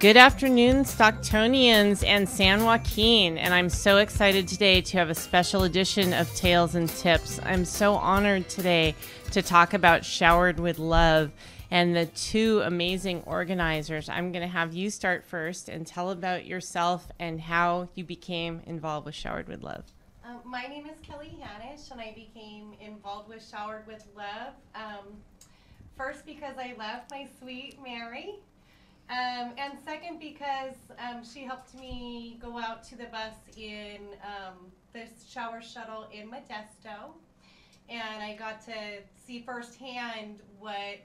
Good afternoon, Stocktonians and San Joaquin, and I'm so excited today to have a special edition of Tales and Tips. I'm so honored today to talk about Showered with Love and the two amazing organizers. I'm going to have you start first and tell about yourself and how you became involved with Showered with Love. My name is Kelly Hanisch, and I became involved with Showered with Love. First, because I love my sweet Mary. And second, because she helped me go out to the bus in this shower shuttle in Modesto. And I got to see firsthand what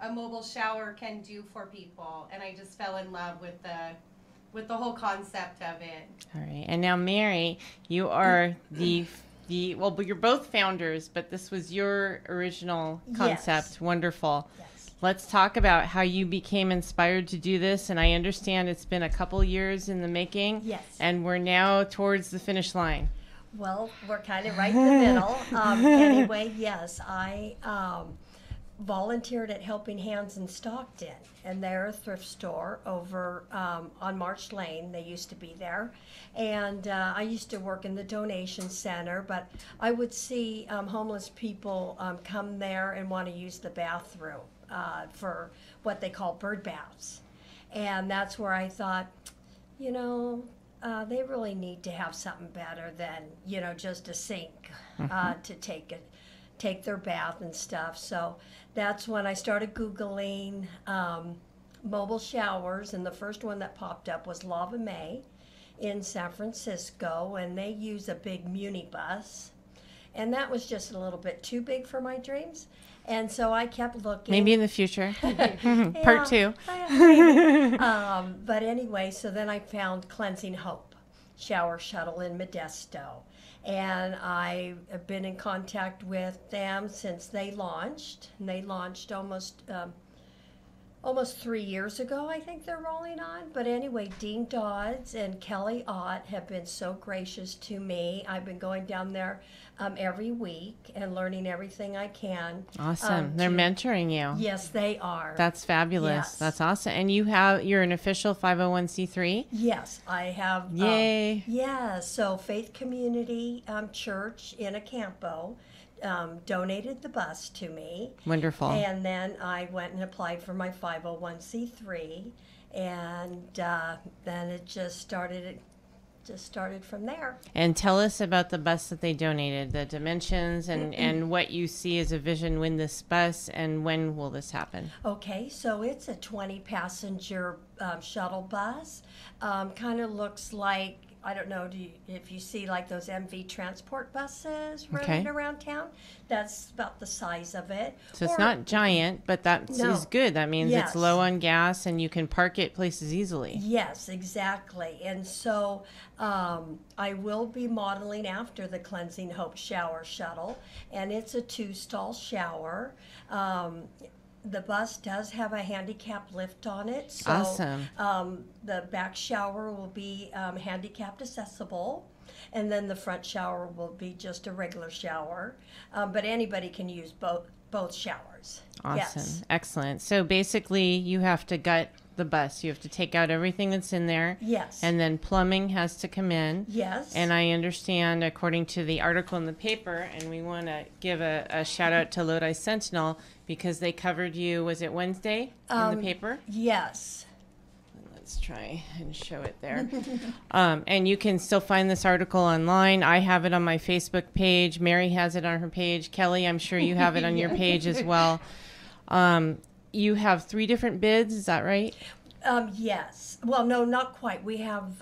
a mobile shower can do for people. And I just fell in love with the whole concept of it. All right. And now, Mary, you are well, you're both founders, but this was your original concept. Yes. Wonderful. Yes. Let's talk about how you became inspired to do this. And I understand it's been a couple years in the making. Yes. And we're now towards the finish line. Well, we're kind of right in the middle. Anyway, yes, I volunteered at Helping Hands in Stockton, and they're a thrift store over on March Lane. They used to be there. And I used to work in the donation center, but I would see homeless people come there and want to use the bathroom for what they call bird baths. And that's where I thought, they really need to have something better than, just a sink to take their bath and stuff. So that's when I started Googling mobile showers, and the first one that popped up was Lava May in San Francisco, and they use a big Muni bus. And that was just a little bit too big for my dreams. And so I kept looking. Maybe in the future. Part two. But anyway, so then I found Cleansing Hope shower shuttle in Modesto. And I've been in contact with them since they launched. And they launched almost 3 years ago, I think they're rolling on. But anyway, Dean Dodds and Kelly Ott have been so gracious to me. I've been going down there every week and learning everything I can. Awesome. They're mentoring you. Yes, they are. That's fabulous. Yes. That's awesome. And you're an official 501c3? Yes, I have. Yay. So Faith Community Church in Acampo donated the bus to me. Wonderful. And then I went and applied for my 501c3, and then it just started from there. And tell us about the bus that they donated, the dimensions, and what you see as a vision with this bus, and when will this happen? Okay, so it's a 20-passenger shuttle bus. Kind of looks like, I don't know if you see like those MV transport buses running around town. That's about the size of it. So it's not giant, but that is good. That means it's low on gas and you can park it places easily. Yes, exactly. And so I will be modeling after the Cleansing Hope shower shuttle, and it's a 2-stall shower. The bus does have a handicap lift on it. So, awesome. The back shower will be handicapped accessible, and then the front shower will be just a regular shower. But anybody can use both showers. Awesome. Yes. Excellent. So basically you have to gut the bus. You have to take out everything that's in there. Yes. And then plumbing has to come in. Yes. And I understand, according to the article in the paper, and we want to give a shout out to Lodi Sentinel because they covered you, was it Wednesday in the paper? Yes. Let's try and show it there. And you can still find this article online. I have it on my Facebook page. Mary has it on her page. Kelly, I'm sure you have it on your page as well. You have 3 different bids, is that right? Yes. Well, no, not quite. We have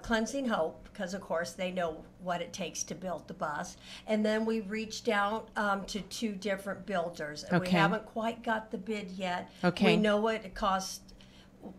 Cleansing Hope, because of course they know what it takes to build the bus. And then we reached out to 2 different builders. And we haven't quite got the bid yet. Okay. We know what it costs.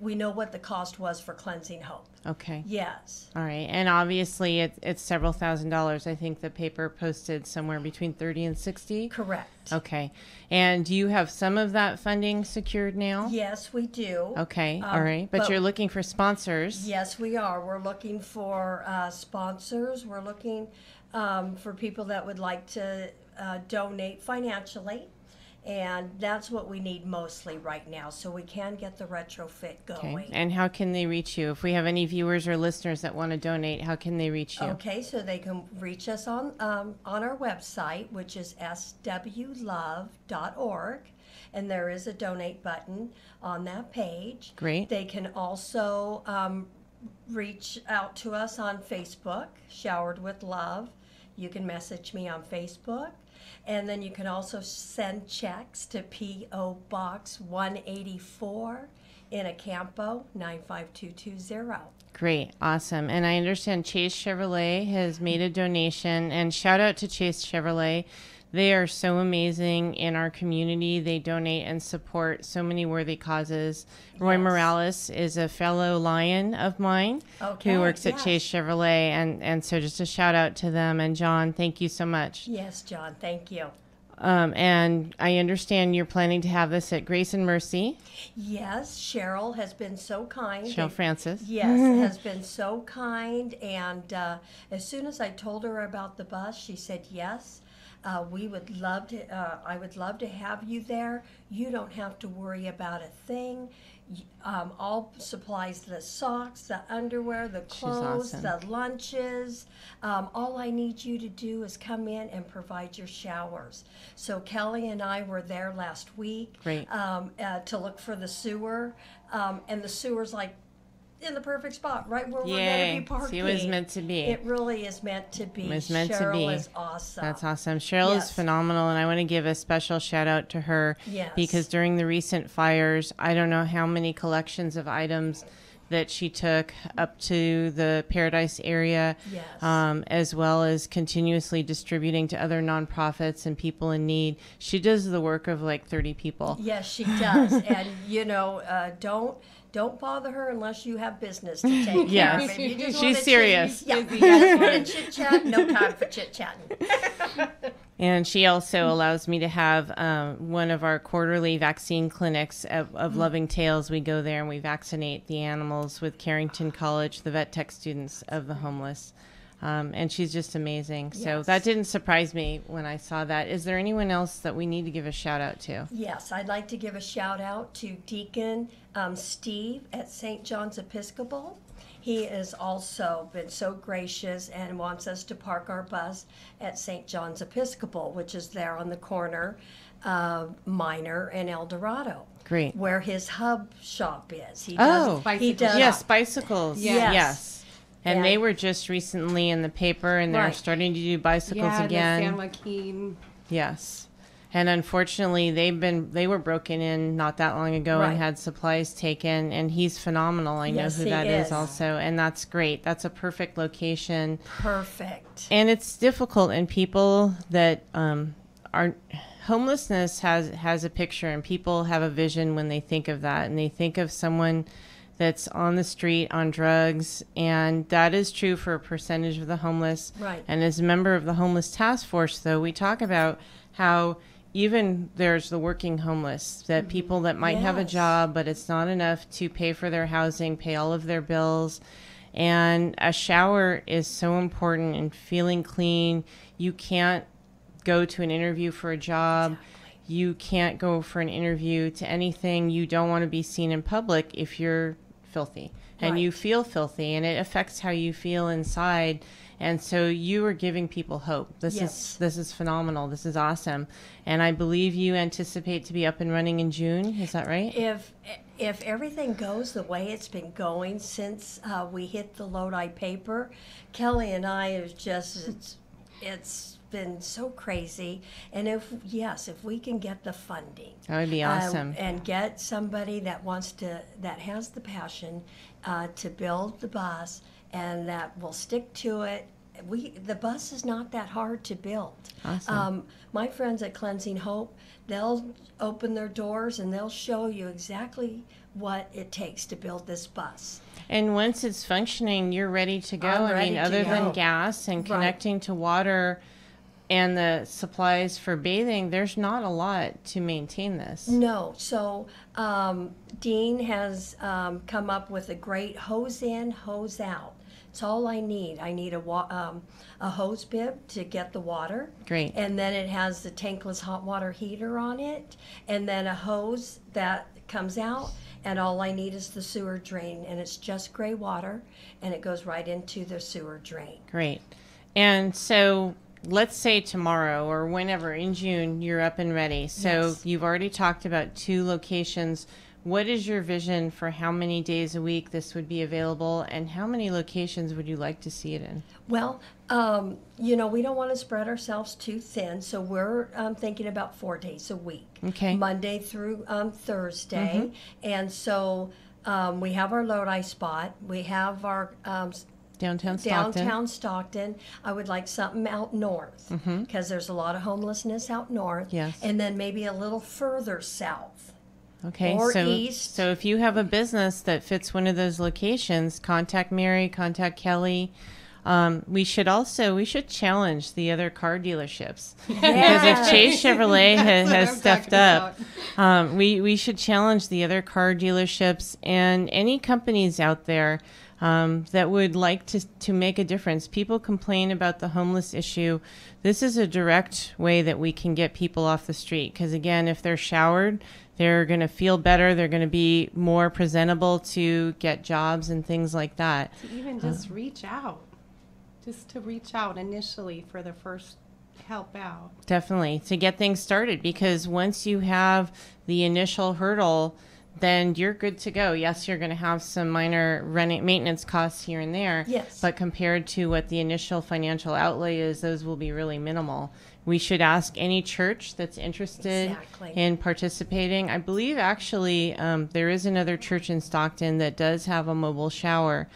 We know what the cost was for Cleansing Hope. Okay. Yes. All right. And obviously it's several $1,000s. I think the paper posted somewhere between 30 and 60. Correct. Okay. And do you have some of that funding secured now? Yes, we do. Okay. All right. But you're looking for sponsors. Yes, we are. We're looking for sponsors. We're looking for people that would like to donate financially. And that's what we need mostly right now, so we can get the retrofit going. Okay. And how can they reach you? If we have any viewers or listeners that want to donate, how can they reach you? Okay, so they can reach us on our website, which is swlove.org, and there is a donate button on that page. Great. They can also reach out to us on Facebook, Showered with Love. You can message me on Facebook. And then you can also send checks to P.O. Box 184 in Acampo, 95220. Great. Awesome. And I understand Chase Chevrolet has made a donation. And shout out to Chase Chevrolet. They are so amazing in our community. They donate and support so many worthy causes. Roy Morales is a fellow Lion of mine who works at Chase Chevrolet. And so just a shout out to them. And John, thank you so much. Yes, John, thank you. And I understand you're planning to have this at Grace and Mercy. Yes, Cheryl has been so kind. Cheryl Francis. Yes, has been so kind. And as soon as I told her about the bus, she said yes. We would love to. I would love to have you there. You don't have to worry about a thing. All supplies, the socks, the underwear, the clothes, the lunches. All I need you to do is come in and provide your showers. So Kelly and I were there last week. Great. To look for the sewer, and the sewer's like in the perfect spot, right where we're going to be parking. See, it was meant to be. It really is meant to be. It was meant to be. Cheryl is awesome. That's awesome. Cheryl is phenomenal, and I want to give a special shout out to her because during the recent fires, I don't know how many collections of items that she took up to the Paradise area, as well as continuously distributing to other nonprofits and people in need. She does the work of like 30 people. Yes, she does. And, you know, don't bother her unless you have business to take care of. If you just she's serious. You just want to chit-chat, no time for chit-chatting. And she also allows me to have one of our quarterly vaccine clinics of Loving Tales. We go there and we vaccinate the animals with Carrington College, the vet tech students of the homeless. And she's just amazing. So that didn't surprise me when I saw that. Is there anyone else that we need to give a shout out to? Yes, I'd like to give a shout out to Deacon Steve at St. John's Episcopal. He has also been so gracious and wants us to park our bus at St. John's Episcopal, which is there on the corner of Minor and El Dorado. Great. Where his hub shop is. He does bicycles. Bicycles. Yes. And they were just recently in the paper, and they're starting to do bicycles again. The San Joaquin. Yes. And unfortunately, they were broken in not that long ago and had supplies taken. And he's phenomenal. I know who that is also. And that's great. That's a perfect location. Perfect. And it's difficult. And people that are homelessness has a picture, and people have a vision when they think of that. And they think of someone that's on the street on drugs, and that is true for a percentage of the homeless. Right. And as a member of the homeless task force, though, we talk about how even there's the working homeless, that people that might have a job, but it's not enough to pay for their housing, pay all of their bills. And a shower is so important in feeling clean. You can't go to an interview for a job. You can't go for an interview to anything. You don't want to be seen in public if you're filthy and you feel filthy, and it affects how you feel inside. And so you are giving people hope. This is phenomenal. This is awesome. And I believe you anticipate to be up and running in June. Is that right? If everything goes the way it's been going since we hit the Lodi paper, Kelly and I have just it's been so crazy. And if we can get the funding, that would be awesome, and get somebody that has the passion to build the bus and that will stick to it. The bus is not that hard to build. Awesome. My friends at Cleansing Hope, they'll open their doors and they'll show you exactly what it takes to build this bus. And once it's functioning, you're ready to go. Other than gas and connecting to water and the supplies for bathing, there's not a lot to maintain this. No. So Dean has come up with a great hose in, hose out. It's all I need. I need a hose bib to get the water. Great. And then it has the tankless hot water heater on it, and then a hose that comes out, and all I need is the sewer drain, and it's just gray water, and it goes right into the sewer drain. Great. And so let's say tomorrow or whenever in June you're up and ready. So Yes. you've already talked about 2 locations. What is your vision for how many days a week this would be available, and how many locations would you like to see it in? Well, we don't want to spread ourselves too thin, so we're thinking about 4 days a week. Okay. Monday through Thursday. And so we have our Lodi spot. We have our Downtown Stockton. downtown Stockton. I would like something out north because there's a lot of homelessness out north. Yes. And then maybe a little further south. Okay, Or so east. so if you have a business that fits one of those locations, contact Mary, contact Kelly. We should challenge the other car dealerships, because if Chase Chevrolet has stepped up, we should challenge the other car dealerships and any companies out there that would like to make a difference. People complain about the homeless issue. This is a direct way that we can get people off the street, because again, if they're showered, they're going to feel better. They're going to be more presentable to get jobs and things like that. To even just reach out. Just to reach out initially for the first help out. Definitely, to get things started, because once you have the initial hurdle, then you're good to go. Yes, you're going to have some minor maintenance costs here and there. Yes. But compared to what the initial financial outlay is, those will be really minimal. We should ask any church that's interested Exactly. in participating. I believe actually there is another church in Stockton that does have a mobile shower.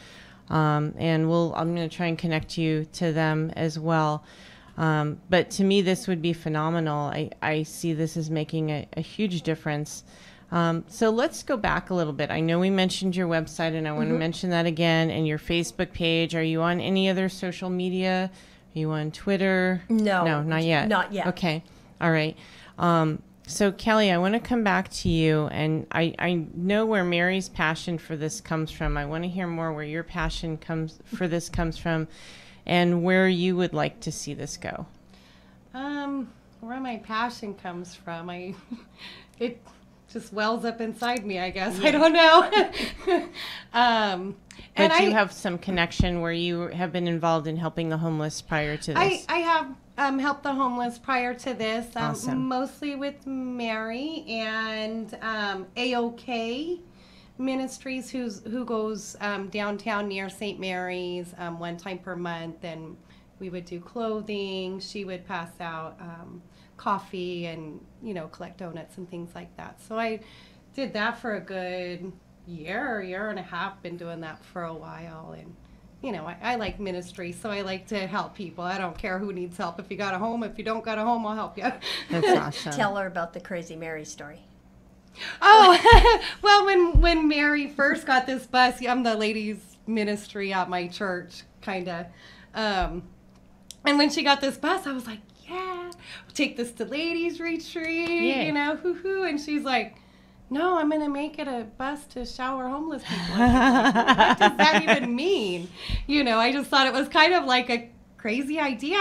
And I'm going to try and connect you to them as well. But to me, this would be phenomenal. I see this as making a huge difference. So let's go back a little bit. I know we mentioned your website, and I want to mention that again, and your Facebook page. Are you on any other social media? Are you on Twitter? No, not yet. not yet. Okay. All right. So Kelly, I want to come back to you, and I know where Mary's passion for this comes from. I want to hear more where your passion comes from, and where you would like to see this go. Where my passion comes from, it just wells up inside me, I guess. I don't know. But you have some connection where you have been involved in helping the homeless prior to this. I have helped the homeless prior to this, Awesome. mostly with Mary and AOK Ministries, who goes downtown near St. Mary's 1 time per month, and we would do clothing. She would pass out coffee and collect donuts and things like that. So I did that for a good year and a half. Been doing that for a while, and I like ministry, so I like to help people. I don't care who needs help. If you got a home, if you don't got a home, I'll help you. That's awesome. Tell her about the Crazy Mary story. Oh, well, when Mary first got this bus, I'm the ladies ministry at my church, kind of. And when she got this bus, I was like, yeah, we'll take this to ladies retreat, Yay. hoo-hoo. And she's like, no, I'm going to make it a bus to shower homeless people. What does that even mean? I just thought it was kind of like a crazy idea.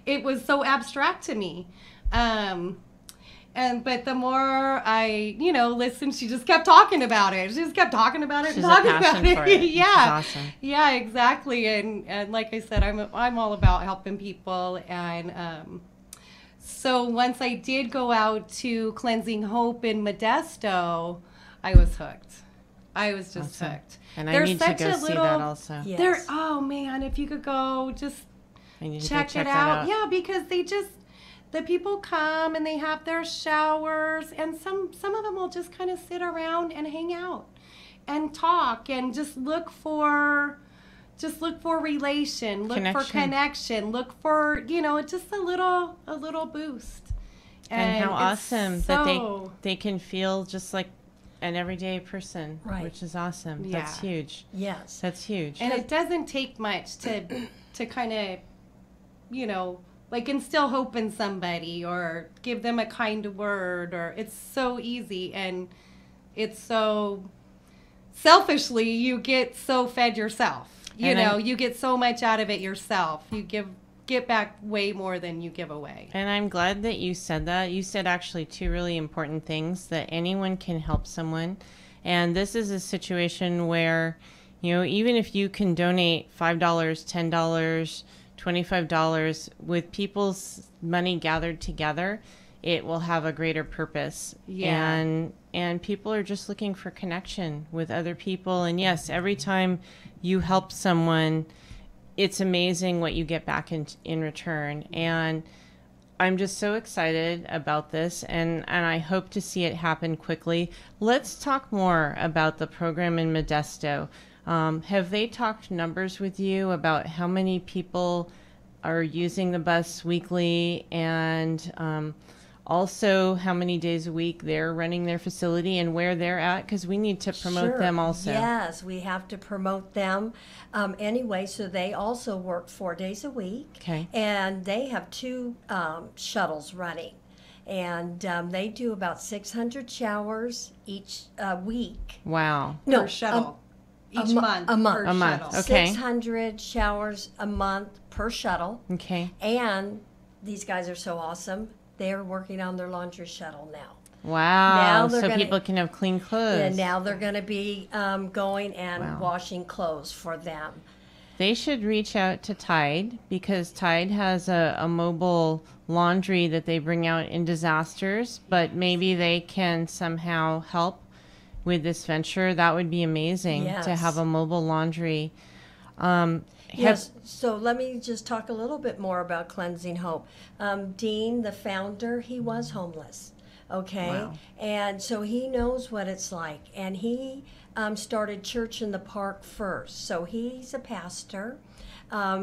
It was so abstract to me. But the more I, listened, she just kept talking about it. She just kept talking about it. She's talking a passion about for it. Yeah. Which is awesome. Yeah, exactly. And like I said, I'm all about helping people. And so once I did go out to Cleansing Hope in Modesto, I was hooked. I was just Awesome. hooked. And I need to go see that also. Yes. Oh man, if you could go, just I need to check go it that out. Yeah, because the people come and they have their showers, and some of them will just kind of sit around and hang out and talk and just look for relation, look for connection, look for just a little boost. And how it's awesome that they can feel just like an everyday person, Right. which is awesome. Yeah. That's huge. Yes. That's huge. And it doesn't take much to kind of, like instill hope in somebody or give them a kind word, or it's so easy, and it's so selfishly you get so fed yourself. You know, you get so much out of it yourself. You get back way more than you give away. And I'm glad that you said that. You said actually two really important things, that anyone can help someone. And this is a situation where, you know, even if you can donate $5, $10, $25, with people's money gathered together, it will have a greater purpose. Yeah. And people are just looking for connection with other people. And yes, every time you help someone, it's amazing what you get back in return. And I'm just so excited about this, and I hope to see it happen quickly. Let's talk more about the program in Modesto. Have they talked numbers with you about how many people are using the bus weekly, and also how many days a week they're running their facility and where they're at? Because we need to promote them also. Yes, we have to promote them. Anyway, so they also work 4 days a week. Okay. And they have 2 shuttles running. And they do about 600 showers each week. Wow. Per shuttle. Each month. A month. Per A month, shuttle. okay. 600 showers a month per shuttle. Okay. And these guys are so awesome. They're working on their laundry shuttle now. Wow. Now So they're people can have clean clothes. And now they're going to be going and Wow. washing clothes for them. They should reach out to Tide, because Tide has a mobile laundry that they bring out in disasters, but maybe they can somehow help with this venture. That would be amazing to Yes. have a mobile laundry. Yes, so let me just talk a little bit more about Cleansing Hope. Dean, the founder, he was homeless, okay? Wow. And so he knows what it's like. And he started Church in the Park first. So he's a pastor.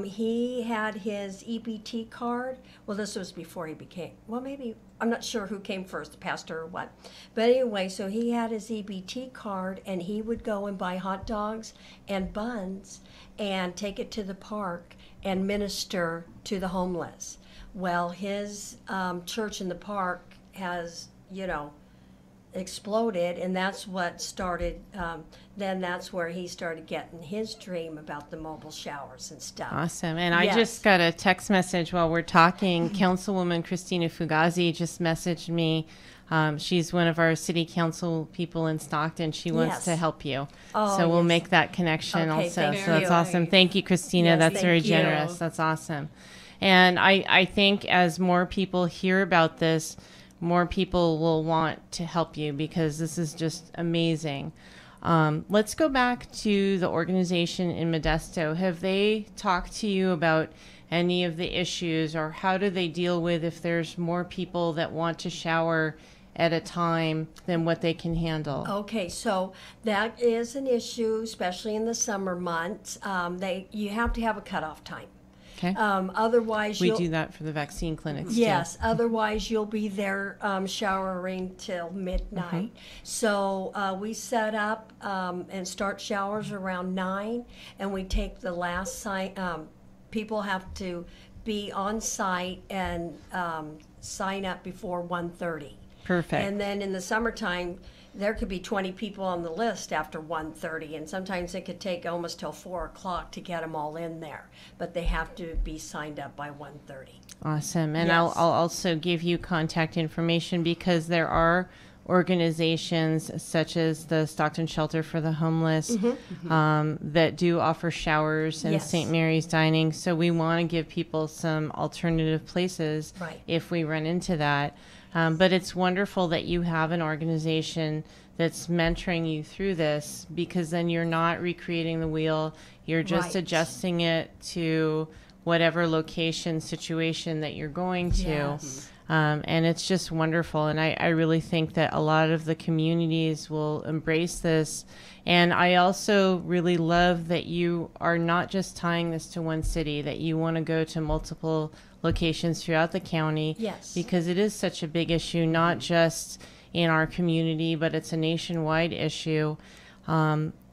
He had his EBT card. Well, this was before he became, well, maybe, I'm not sure who came first, the pastor or what. But anyway, so he had his EBT card, and he would go and buy hot dogs and buns and take it to the park and minister to the homeless. Well, his church in the park has, exploded, and that's what started, then that's where he started getting his dream about the mobile showers and stuff. Awesome. And I Yes. just got a text message while we're talking. Councilwoman Christina Fugazi just messaged me. She's one of our city council people in Stockton. She wants Yes. to help you. Oh, So we'll yes. make that connection Okay, also. thank So that's you. awesome. Thank you, Christina. Yes, That's very thank you. generous. That's awesome. And I think as more people hear about this, more people will want to help you, because this is just amazing. Let's go back to the organization in Modesto. Have they talked to you about any of the issues, or how do they deal with if there's more people that want to shower at a time than what they can handle? Okay, so that is an issue, especially in the summer months. You have to have a cutoff time. Okay. Otherwise, We you'll, do that for the vaccine clinics too. yes. Otherwise, you'll be there showering till midnight. So we set up and start showers around 9, and we take the last sign. People have to be on site and sign up before 1:30. Perfect. And then in the summertime, there could be 20 people on the list after 1:30, and sometimes it could take almost till 4 o'clock to get them all in there. But they have to be signed up by 1:30. Awesome. And Yes. I'll also give you contact information, because there are organizations such as the Stockton Shelter for the Homeless that do offer showers, and Yes. St. Mary's Dining. So we want to give people some alternative places Right. if we run into that. But it's wonderful that you have an organization that's mentoring you through this, because then you're not recreating the wheel. You're just Right. adjusting it to whatever location, situation that you're going to. Yes. And it's just wonderful. And I really think that a lot of the communities will embrace this. And I also really love that you are not just tying this to one city, that you want to go to multiple locations throughout the county. Yes. Because it is such a big issue, not just in our community, but it's a nationwide issue.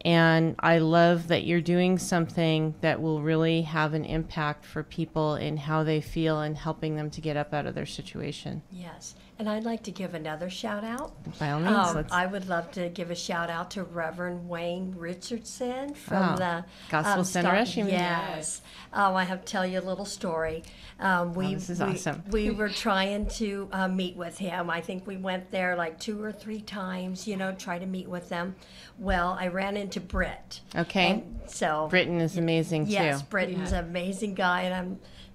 And I love that you're doing something that will really have an impact for people in how they feel and helping them to get up out of their situation. Yes. And I'd like to give another shout out. By all means, I would love to give a shout out to Reverend Wayne Richardson from the Gospel Center Rescue. Yes. I have to tell you a little story. This is awesome. We were trying to meet with him. I think we went there like 2 or 3 times, try to meet with them. Well, I ran into Britt. Okay. And so Britton is amazing, yes, too. Britton's an amazing guy,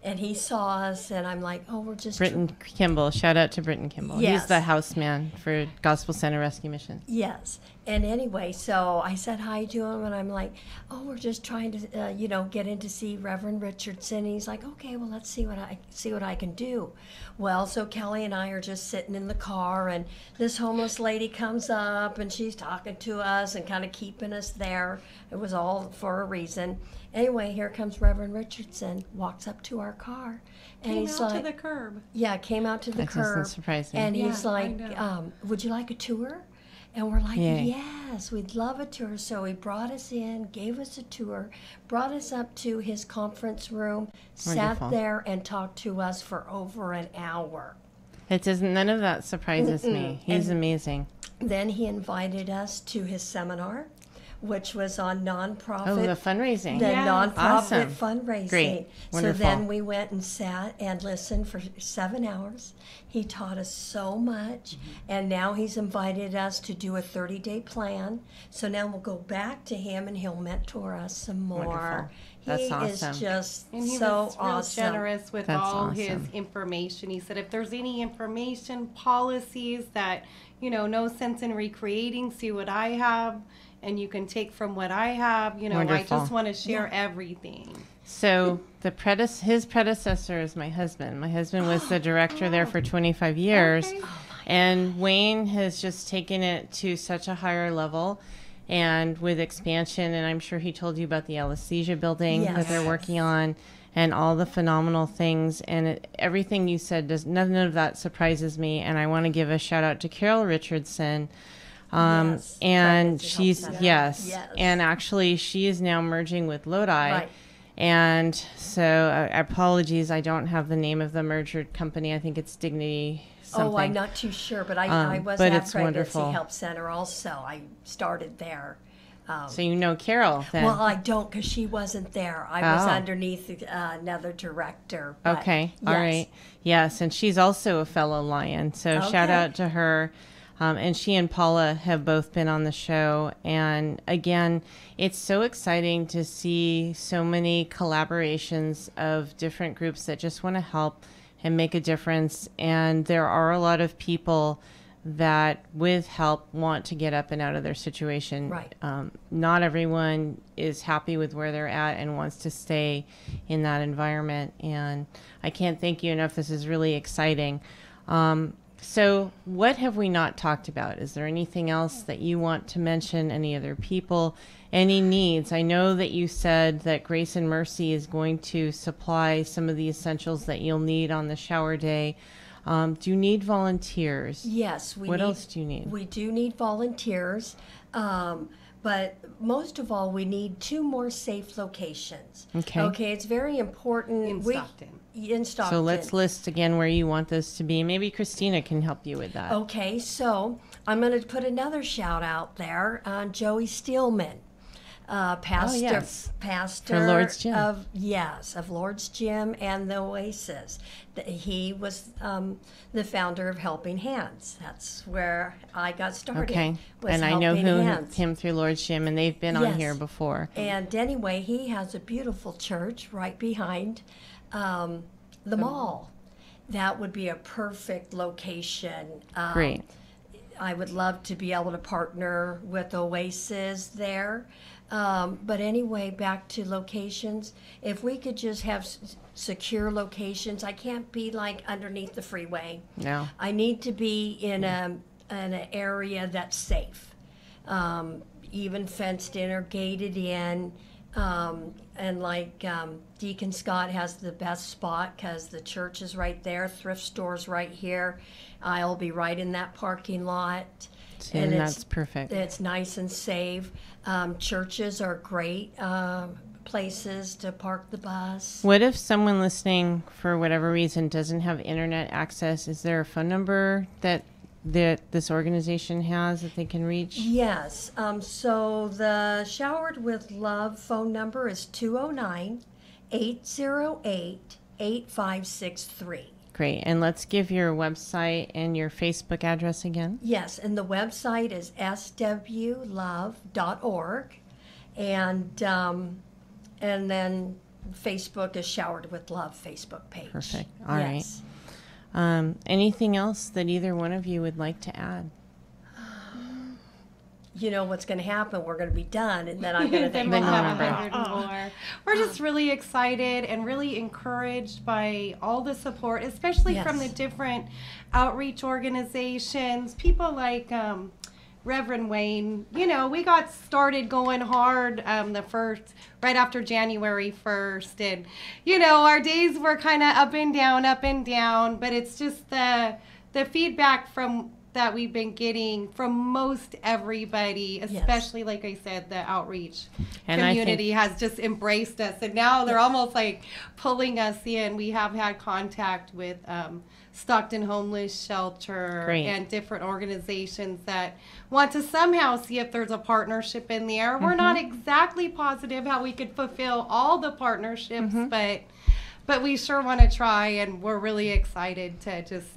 and he saw us, and I'm like, oh, we're just... Britton Kimball. Shout out to Britton Kimball. Yes. He's the house man for Gospel Center Rescue Mission. Yes. And anyway, so I said hi to him, and I'm like, oh, we're just trying to, get in to see Reverend Richardson. And he's like, okay, well, let's see what I can do. Well, so Kelly and I are just sitting in the car, and this homeless lady comes up, and she's talking to us and kind of keeping us there. It was all for a reason. Anyway, here comes Reverend Richardson, walks up to our car, and he's like, to the curb. Yeah, came out to the That curb. doesn't surprise me. And Yeah, he's I like, know. would you like a tour? And we're like, Yay. yes, we'd love a tour. So he brought us in, gave us a tour, brought us up to his conference room, Wonderful. sat there and talked to us for over an hour. It doesn't. None of that surprises me. He's And- amazing. Then he invited us to his seminar, which was on nonprofit. Oh, the fundraising. The Yes. nonprofit Awesome. fundraising. Great. Wonderful. So then we went and sat and listened for 7 hours. He taught us so much, and now he's invited us to do a 30-day plan. So now we'll go back to him, and he'll mentor us some more. Wonderful. That's he awesome. is just And he so was real awesome. generous with That's all his awesome. information. He said if there's any information, policies that, no sense in recreating, see what I have, and you can take from what I have. I Wonderful. just want to share everything. So his predecessor is my husband. My husband was the director there for 25 years. Okay. And Wayne has just taken it to such a higher level, and with expansion, and I'm sure he told you about the anesthesia building that they're Yes. working on, and all the phenomenal things, and everything you said, none of that surprises me. And I want to give a shout out to Carol Richardson. Yes, And Pregnancy she's, Health Center. yes, Yes. and actually she is now merging with Lodi. Right. And so apologies, I don't have the name of the merger company. I think it's Dignity something. Oh, I'm not too sure, but I was but at it's Pregnancy wonderful. Help Center also. I started there. So you know Carol then. Well, I don't because she wasn't there. I was Oh. underneath another director. But Okay, all yes. right. Yes, and she's also a fellow Lion. So shout Okay. out to her. And she and Paula have both been on the show. And again, it's so exciting to see so many collaborations of different groups that just want to help and make a difference. And there are a lot of people that with help want to get up and out of their situation. Right. Not everyone is happy with where they're at and wants to stay in that environment. And I can't thank you enough. This is really exciting. So what have we not talked about? Is there anything else that you want to mention? Any other people? Any needs? I know that you said that Grace and Mercy is going to supply some of the essentials that you'll need on the shower day. Do you need volunteers? Yes. What else do you need? We do need volunteers. But most of all, we need 2 more safe locations. Okay. Okay, it's very important. In Stockton. In Stockton. So let's list again where you want this to be. Maybe Christina can help you with that. Okay, so I'm going to put another shout out there on Joey Steelman, pastor, yes. pastor For Lord's Gym. of Lord's Gym and the Oasis. He was the founder of Helping Hands. That's where I got started. Okay. was And I know Helping Hands. him through Lord's Gym, and they've been on Yes. here before. And anyway, he has a beautiful church right behind the mall. That would be a perfect location. Great. I would love to be able to partner with Oasis there. But anyway, back to locations. If we could just have secure locations, I can't be like underneath the freeway. No. I need to be in an area that's safe, even fenced in or gated in. And like Deacon Scott has the best spot because the church is right there, thrift store's right here. I'll be right in that parking lot. And that's perfect. It's nice and safe. Churches are great places to park the bus. What if someone listening, for whatever reason, doesn't have internet access? Is there a phone number that this organization has that they can reach? Yes. So the Showered with Love phone number is 209-808-8563. Great. And let's give your website and your Facebook address again. Yes, and the website is swlove.org, and then Facebook is Showered with Love Facebook page. Perfect. All right. Anything else that either one of you would like to add? You know what's going to happen. We're going to be done, and then I'm going to Then think, we'll have remember. 100 more. We're just really excited and really encouraged by all the support, especially Yes. from the different outreach organizations. People like Reverend Wayne. You know, we got started going hard right after January 1st, and you know, our days were kind of up and down, but it's just the feedback that we've been getting from most everybody, especially, like I said, the outreach And community has just embraced us, and now they're almost like pulling us in. We have had contact with Stockton Homeless Shelter Great. and different organizations that want to somehow see if there's a partnership in there. We're not exactly positive how we could fulfill all the partnerships, but we sure want to try, and we're really excited to just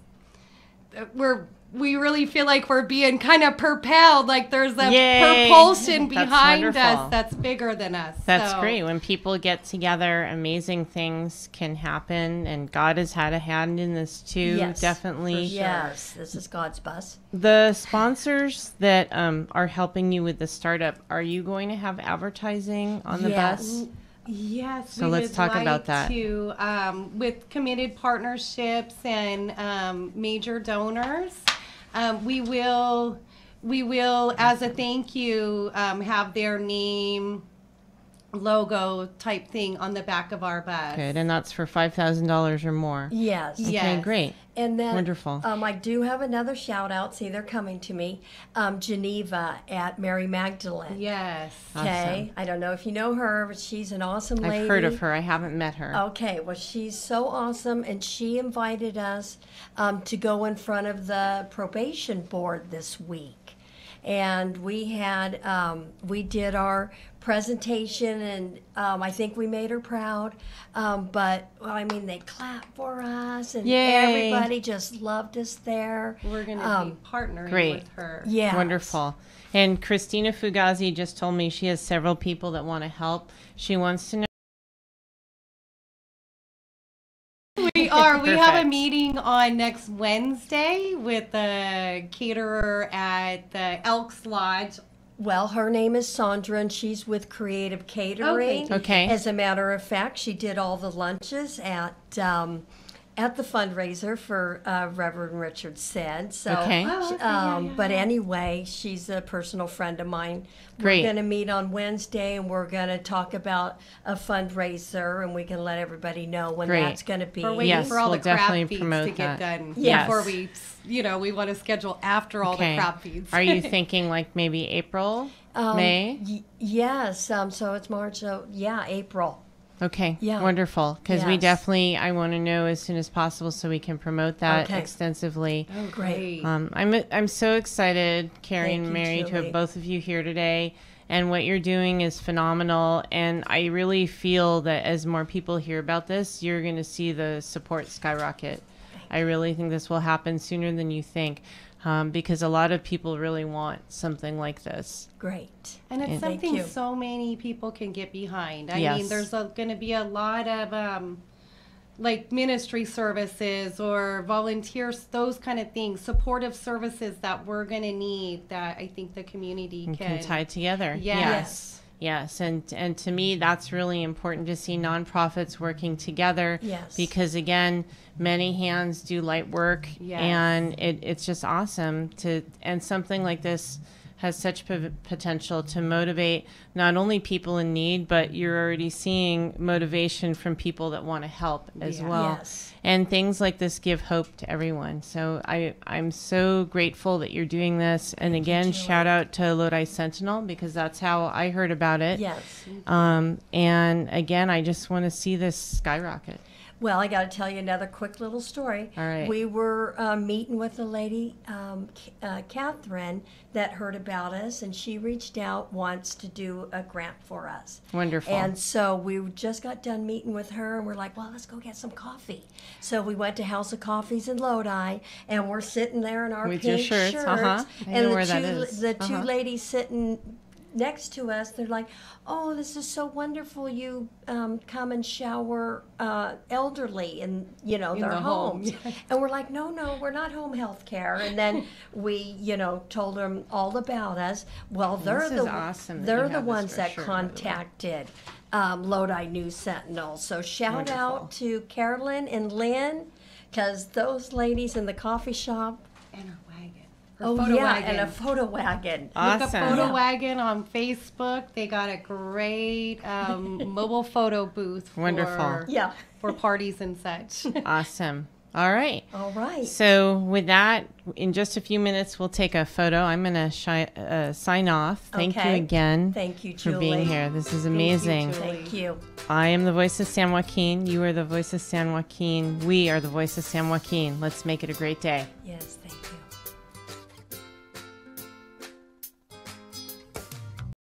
we really feel like we're being kind of propelled, like there's a Yay. propulsion That's behind wonderful. us that's bigger than us. That's So, great. When people get together, amazing things can happen, and God has had a hand in this too. Yes, Definitely. yes, this is God's bus. The sponsors that are helping you with the startup, are you going to have advertising on the bus? Yes, So we let's would talk like about that. To, with committed partnerships and major donors, we will, as a thank you, have their name, logo type thing on the back of our bus. Good, and that's for $5,000 or more. Yes. Okay, Yes. great. And then, Wonderful. I do have another shout out. See, they're coming to me. Geneva at Mary Magdalene. Yes. Okay. I don't know if you know her, but she's an awesome lady. I've heard of her. I haven't met her. Okay, well, she's so awesome, and she invited us to go in front of the probation board this week. And we had, we did our presentation, and I think we made her proud. But, well, I mean, they clapped for us, and Yay. everybody just loved us there. We're going to be partnering great. with her. Yeah. Wonderful. And Christina Fugazi just told me she has several people that want to help. She wants to know. We are. We have a Perfect. meeting on next Wednesday with the caterer at the Elks Lodge. Well, her name is Sandra, and she's with Creative Catering. Okay. As a matter of fact, she did all the lunches at the fundraiser for Reverend Richard said. So, Okay. But anyway, she's a personal friend of mine. Great. We're going to meet on Wednesday, and we're going to talk about a fundraiser, and we can let everybody know when Great. that's going to be. We're waiting Yes, for all we'll the crab definitely feeds promote to get that. done Yes. before we, we want to schedule after all the crab feeds. Are you thinking like maybe April, May? Yes. So it's March. So yeah, April. Okay. Yeah. Wonderful. Because we Yes. definitely, I want to know as soon as possible so we can promote that Okay. extensively. Oh, Great. I'm so excited, Carrie Thank and you, Mary, to Julie. have both of you here today. And what you're doing is phenomenal. And I really feel that as more people hear about this, you're going to see the support skyrocket. I really think this will happen sooner than you think, because a lot of people really want something like this. Great. And it's Thank something you. so many people can get behind. I Yes. mean, there's going to be a lot of like ministry services or volunteers, those kind of things, supportive services that we're going to need that I think the community Can tie together. Yes. Yes, and to me, that's really important to see nonprofits working together. Yes. Because again, many hands do light work, Yes. and it's just awesome and something like this has such potential to motivate not only people in need, but you're already seeing motivation from people that want to help as well. Yes. And things like this give hope to everyone. So I'm so grateful that you're doing this. And again, shout out to Lodi Sentinel, because that's how I heard about it. Yes. And again, I just want to see this skyrocket. Well, I got to tell you another quick little story. All right. We were meeting with a lady, Catherine, that heard about us, and she reached out once to do a grant for us. Wonderful. And so we just got done meeting with her, and we're like, well, let's go get some coffee. So we went to House of Coffees in Lodi, and we're sitting there in our With pink your shirts. I and know where that is. the two ladies sitting next to us, they're like, oh, this is so wonderful, you come and shower elderly in their homes. And we're like, no, we're not home health care. And then we told them all about us. Well, they're awesome they're the ones that contacted Lodi News Sentinel. So shout out to Carolyn and Lynn, because those ladies in the coffee shop. And her wagon. And a photo wagon. Awesome. Look up Photo Wagon on Facebook. They got a great mobile photo booth for parties and such. Awesome. All right. All right. So with that, in just a few minutes, we'll take a photo. I'm going to sign off. Thank you again. Thank you, Julie. For being here. This is amazing. Thank you. I am the voice of San Joaquin. You are the voice of San Joaquin. We are the voice of San Joaquin. Let's make it a great day. Yes, thank you.